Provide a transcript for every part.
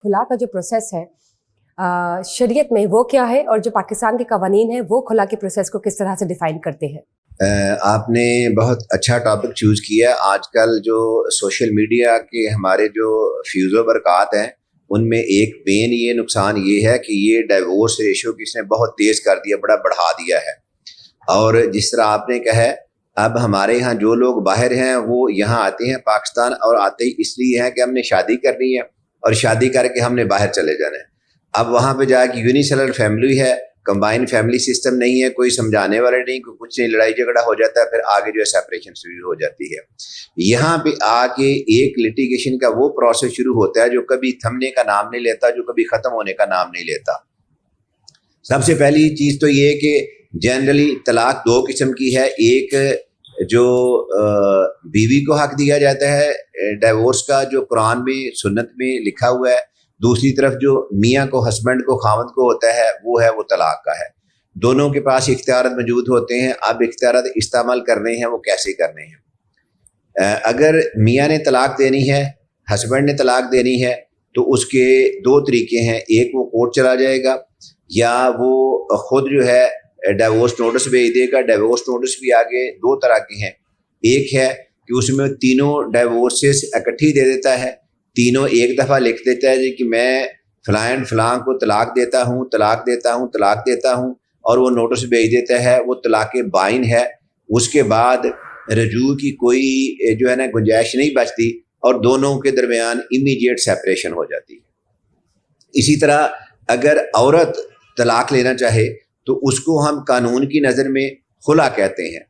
खुला का जो प्रोसेस है शरीयत में वो क्या है और जो पाकिस्तान के कवानीन है वो खुला के प्रोसेस को किस तरह से डिफाइन करते हैं? आपने बहुत अच्छा टॉपिक चूज़ किया। आजकल जो सोशल मीडिया के हमारे जो फ्यूज़ बरक़ात हैं उनमें एक मेन ये नुकसान ये है कि ये डाइवोर्स रेशो किसने बहुत तेज़ कर दिया, बड़ा बढ़ा दिया है। और जिस तरह आपने कहा है, अब हमारे यहाँ जो लोग बाहर हैं वो यहाँ आते हैं पाकिस्तान, और आते ही इसलिए हैं कि हमने शादी करनी है और शादी करके हमने बाहर चले जाना है। अब वहाँ पे जाके यूनिसेलर फैमिली है, कंबाइन फैमिली सिस्टम नहीं है, कोई समझाने वाला नहीं, कोई कुछ नहीं, लड़ाई झगड़ा हो जाता है, फिर आगे जो है सेपरेशन शुरू हो जाती है। यहाँ पे आके एक लिटिगेशन का वो प्रोसेस शुरू होता है जो कभी थमने का नाम नहीं लेता, जो कभी ख़त्म होने का नाम नहीं लेता। सबसे पहली चीज़ तो ये कि जनरली तलाक दो किस्म की है। एक जो बीवी को हक दिया जाता है डाइवोर्स का, जो कुरान में सुन्नत में लिखा हुआ है। दूसरी तरफ जो मियाँ को, हस्बैंड को, खावंद को होता है वो तलाक का है। दोनों के पास इख्तियारात मौजूद होते हैं। अब इख्तियारात इस्तेमाल करने हैं, वो कैसे करने हैं। अगर मियाँ ने तलाक देनी है, हस्बैंड ने तलाक देनी है, तो उसके दो तरीके हैं। एक वो कोर्ट चला जाएगा, या वो खुद जो है डाइवोर्स नोटिस भेज देगा। डाइवोर्स नोटिस भी आगे दो तरह के हैं। एक है कि उसमें तीनों डाइवोर्सेस इकट्ठी दे देता है, तीनों एक दफ़ा लिख देता है कि मैं फ़लाँ एंड फ़लाँ को तलाक देता हूँ, तलाक देता हूँ, तलाक देता हूँ, और वो नोटिस भेज देता है। वो तलाक बाइन है। उसके बाद रजू की कोई जो है ना गुंजाइश नहीं बचती, और दोनों के दरमियान इमीडिएट सेपरेशन हो जाती है। इसी तरह अगर औरत तलाक लेना चाहे तो उसको हम कानून की नज़र में खुला कहते हैं।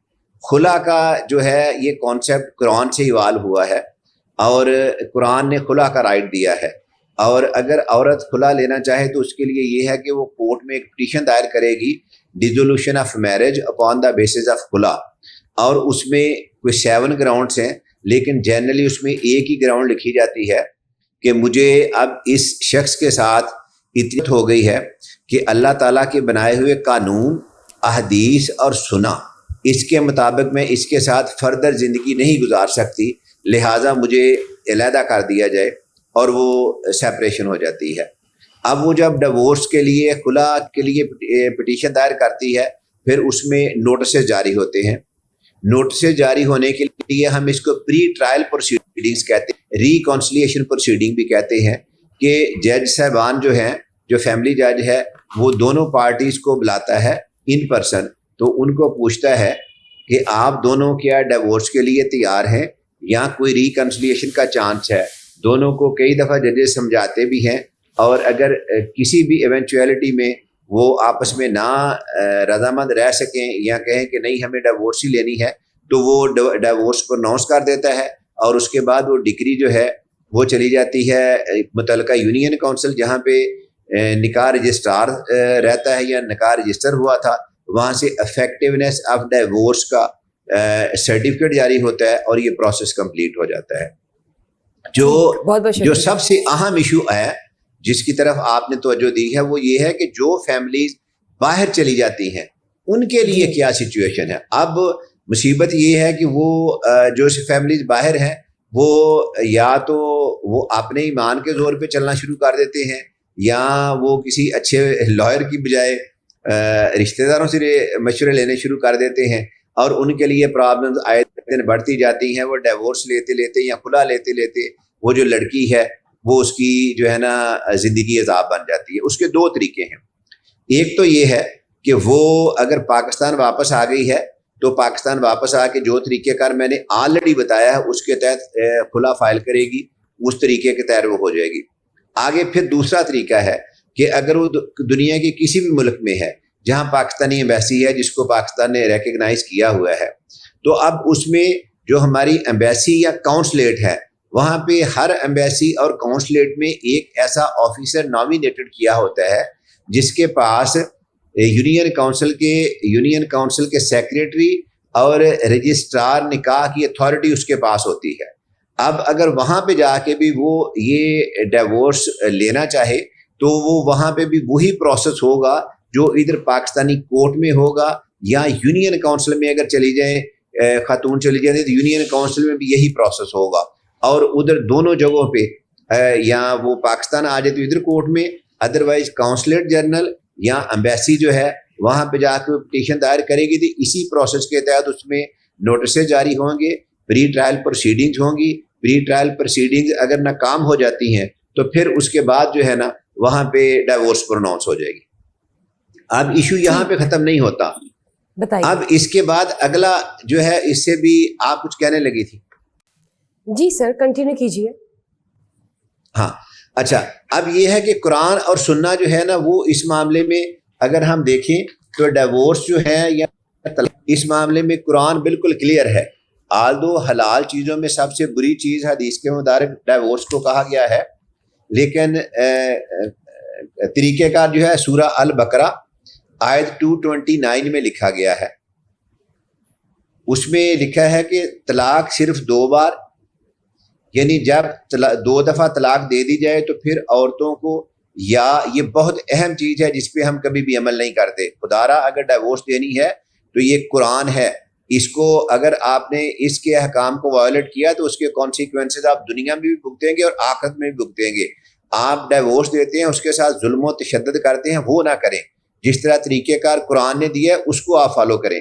खुला का जो है ये कॉन्सेप्ट कुरान से इवाल हुआ है, और कुरान ने खुला का राइट दिया है। और अगर औरत खुला लेना चाहे तो उसके लिए ये है कि वो कोर्ट में एक पिटीशन दायर करेगी, dissolution of marriage upon the basis of खुला। और उसमें कोई 7 ग्राउंड्स हैं, लेकिन जनरली उसमें एक ही ग्राउंड लिखी जाती है कि मुझे अब इस शख्स के साथ इतनी हो गई है कि अल्लाह ताला के बनाए हुए कानून, अहदीस और सुना, इसके मुताबिक मैं इसके साथ फर्दर ज़िंदगी नहीं गुजार सकती, लिहाजा मुझे अलहदा कर दिया जाए, और वो सेपरेशन हो जाती है। अब वो जब डिवोर्स के लिए, खुला के लिए पिटीशन दायर करती है, फिर उसमें नोटिस जारी होते हैं। नोटिस जारी होने के लिए हम इसको प्री ट्रायल प्रोसीडिंग्स कहते हैं, रिकॉन्सिलिएशन प्रोसीडिंग भी कहते हैं, कि जज साहबान जो हैं, जो फैमिली जज है, वो दोनों पार्टीज़ को बुलाता है इन पर्सन, तो उनको पूछता है कि आप दोनों क्या डिवोर्स के लिए तैयार हैं या कोई रिकन्सिलिएशन का चांस है। दोनों को कई दफ़ा जजेस समझाते भी हैं, और अगर किसी भी इवेंचुअलिटी में वो आपस में ना रजामंद रह सकें या कहें कि नहीं हमें डिवोर्स ही लेनी है, तो वो डिवोर्स को अनाउंस कर देता है, और उसके बाद वो डिक्री जो है वो चली जाती है मुतल्लिका यूनियन काउंसिल, जहाँ पे निकाह रजिस्ट्रार रहता है या निकाह रजिस्टर हुआ था, वहाँ से इफेक्टिवनेस ऑफ डिवोर्स का सर्टिफिकेट जारी होता है, और ये प्रोसेस कंप्लीट हो जाता है। जो सबसे अहम इशू है जिसकी तरफ आपने तवज्जो दी है, वो ये है कि जो फैमिलीज बाहर चली जाती हैं उनके लिए क्या सिचुएशन है। अब मुसीबत ये है कि वो जो फैमिलीज बाहर हैं, वो या तो वो अपने ईमान के जोर पे चलना शुरू कर देते हैं, या वो किसी अच्छे लॉयर की बजाय रिश्तेदारों से मशवरे लेने शुरू कर देते हैं, और उनके लिए प्रॉब्लम्स आए दिन बढ़ती जाती हैं। वो डिवोर्स लेते लेते या खुला लेते लेते वो जो लड़की है वो उसकी जो है ना ज़िंदगी अज़ाब बन जाती है। उसके दो तरीके हैं। एक तो ये है कि वो अगर पाकिस्तान वापस आ गई है तो पाकिस्तान वापस आके जो तरीक़ेकार मैंने ऑलरेडी बताया है उसके तहत खुला फाइल करेगी, उस तरीके के तहत वो हो जाएगी। आगे फिर दूसरा तरीका है कि अगर वो दुनिया के किसी भी मुल्क में है जहाँ पाकिस्तानी एम्बेसी है, जिसको पाकिस्तान ने रिकग्नाइज किया हुआ है, तो अब उसमें जो हमारी एम्बेसी या काउंसलेट है, वहाँ पे हर एम्बेसी और काउंसलेट में एक ऐसा ऑफिसर नॉमिनेटेड किया होता है जिसके पास यूनियन काउंसिल के सेक्रेटरी और रजिस्ट्रार निकाह की अथॉरिटी उसके पास होती है। अब अगर वहाँ पे जाके भी वो ये डिवोर्स लेना चाहे तो वो वहाँ पे भी वही प्रोसेस होगा जो इधर पाकिस्तानी कोर्ट में होगा, या यूनियन काउंसिल में अगर चली जाए खातून चली जाए तो यूनियन काउंसिल में भी यही प्रोसेस होगा। और उधर दोनों जगहों पे یا وہ پاکستان آ جائے تو ادھر کورٹ میں، ادروائز کونسلیٹ جنرل یا امبیسی جو ہے وہاں پہ جا کے پٹیشن دائر کرے گی، تو اسی پروسیس کے تحت اس میں نوٹسیں جاری ہوں گے، پری ٹرائل پروسیڈنگز ہوں گی. پری ٹرائل پروسیڈنگز اگر ناکام ہو جاتی ہیں تو پھر اس کے بعد جو ہے نا وہاں پہ ڈائیورس پروناؤنس ہو جائے گی. اب ایشو یہاں پہ ختم نہیں ہوتا. بتائیے. اب اس کے بعد اگلا جو ہے، اس سے بھی آپ کچھ کہنے لگی تھی. جی سر، کنٹینیو کیجیے. ہاں اچھا، اب یہ ہے کہ قرآن اور سننا جو ہے نا وہ اس معاملے میں اگر ہم دیکھیں تو ڈیورس جو ہے یا اس معاملے میں قرآن بالکل کلیئر ہے. آلدو حلال چیزوں میں سب سے بری چیز حدیث کے مطابق ڈیورس کو کہا گیا ہے، لیکن طریقہ کار جو ہے سورہ البقرہ آیت 229 میں لکھا گیا ہے. اس میں لکھا ہے کہ طلاق صرف 2 بار، یعنی جب 2 دفعہ طلاق دے دی جائے تو پھر عورتوں کو، یا یہ بہت اہم چیز ہے جس پہ ہم کبھی بھی عمل نہیں کرتے، خدارا اگر ڈیورس دینی ہے تو یہ قرآن ہے، اس کو اگر آپ نے اس کے احکام کو وائلیٹ کیا تو اس کے کانسیکوینسز آپ دنیا میں بھی بھگتیں گے اور آخرت میں بھی بھگتیں گے. آپ ڈیورس دیتے ہیں، اس کے ساتھ ظلم و تشدد کرتے ہیں، وہ نہ کریں. جس طرح طریقہ کار قرآن نے دیا ہے اس کو آپ فالو کریں.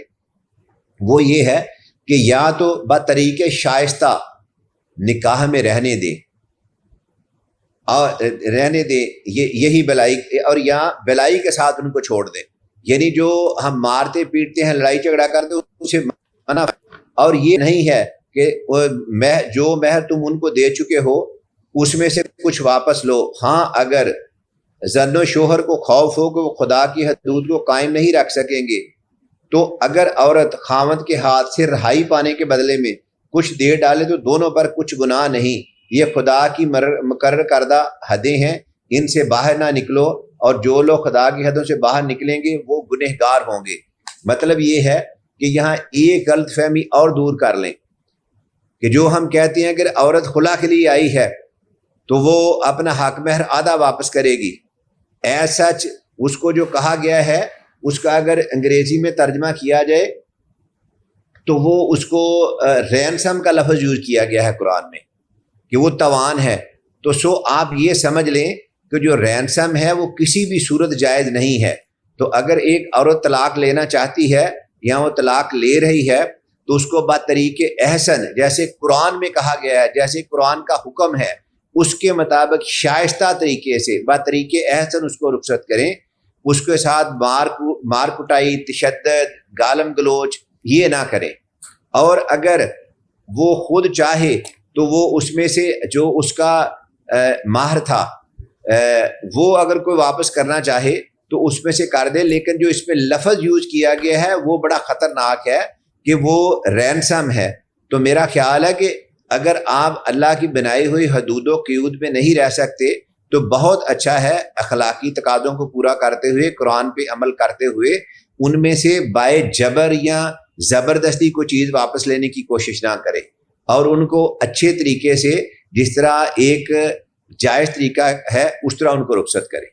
وہ یہ ہے کہ یا تو بطریق شائستہ نکاح میں رہنے دیں اور یہی بلائی، اور یا بلائی کے ساتھ ان کو چھوڑ دیں. یعنی جو ہم مارتے پیٹتے ہیں، لڑائی جھگڑا کرتے ہیں، اسے منع. اور یہ نہیں ہے کہ جو مہر تم ان کو دے چکے ہو اس میں سے کچھ واپس لو. ہاں اگر زن و شوہر کو خوف ہو کہ وہ خدا کی حدود کو قائم نہیں رکھ سکیں گے، تو اگر عورت خاوند کے ہاتھ سے رہائی پانے کے بدلے میں کچھ دے ڈالے تو دونوں پر کچھ گناہ نہیں. یہ خدا کی مقرر کردہ حدیں ہیں، ان سے باہر نہ نکلو، اور جو لوگ خدا کی حدوں سے باہر نکلیں گے وہ گنہگار ہوں گے. مطلب یہ ہے کہ یہاں ایک غلط فہمی اور دور کر لیں کہ جو ہم کہتے ہیں کہ عورت خلا کے لیے آئی ہے تو وہ اپنا حق مہر آدھا واپس کرے گی. ایز سچ اس کو جو کہا گیا ہے اس کا اگر انگریزی میں ترجمہ کیا جائے تو وہ اس کو رینسم کا لفظ یوز کیا گیا ہے قرآن میں کہ وہ توان ہے. تو سو آپ یہ سمجھ لیں کہ جو رینسم ہے وہ کسی بھی صورت جائز نہیں ہے. تو اگر ایک عورت طلاق لینا چاہتی ہے یا وہ طلاق لے رہی ہے تو اس کو بطریق احسن، جیسے قرآن میں کہا گیا ہے، جیسے قرآن کا حکم ہے، اس کے مطابق شائستہ طریقے سے بطریق احسن اس کو رخصت کریں. اس کے ساتھ مار کٹائی، تشدد، گالم گلوچ یہ نہ کریں. اور اگر وہ خود چاہے تو وہ اس میں سے جو اس کا مہر تھا وہ اگر کوئی واپس کرنا چاہے تو اس میں سے کر دے. لیکن جو اس میں لفظ یوز کیا گیا ہے وہ بڑا خطرناک ہے کہ وہ رینسم ہے. تو میرا خیال ہے کہ اگر آپ اللہ کی بنائی ہوئی حدود و قیود میں نہیں رہ سکتے تو بہت اچھا ہے اخلاقی تقاضوں کو پورا کرتے ہوئے، قرآن پہ عمل کرتے ہوئے ان میں سے بائے جبر یا زبردستی کوئی چیز واپس لینے کی کوشش نہ کریں، اور ان کو اچھے طریقے سے جس طرح ایک جائز طریقہ ہے اس طرح ان کو رخصت کریں.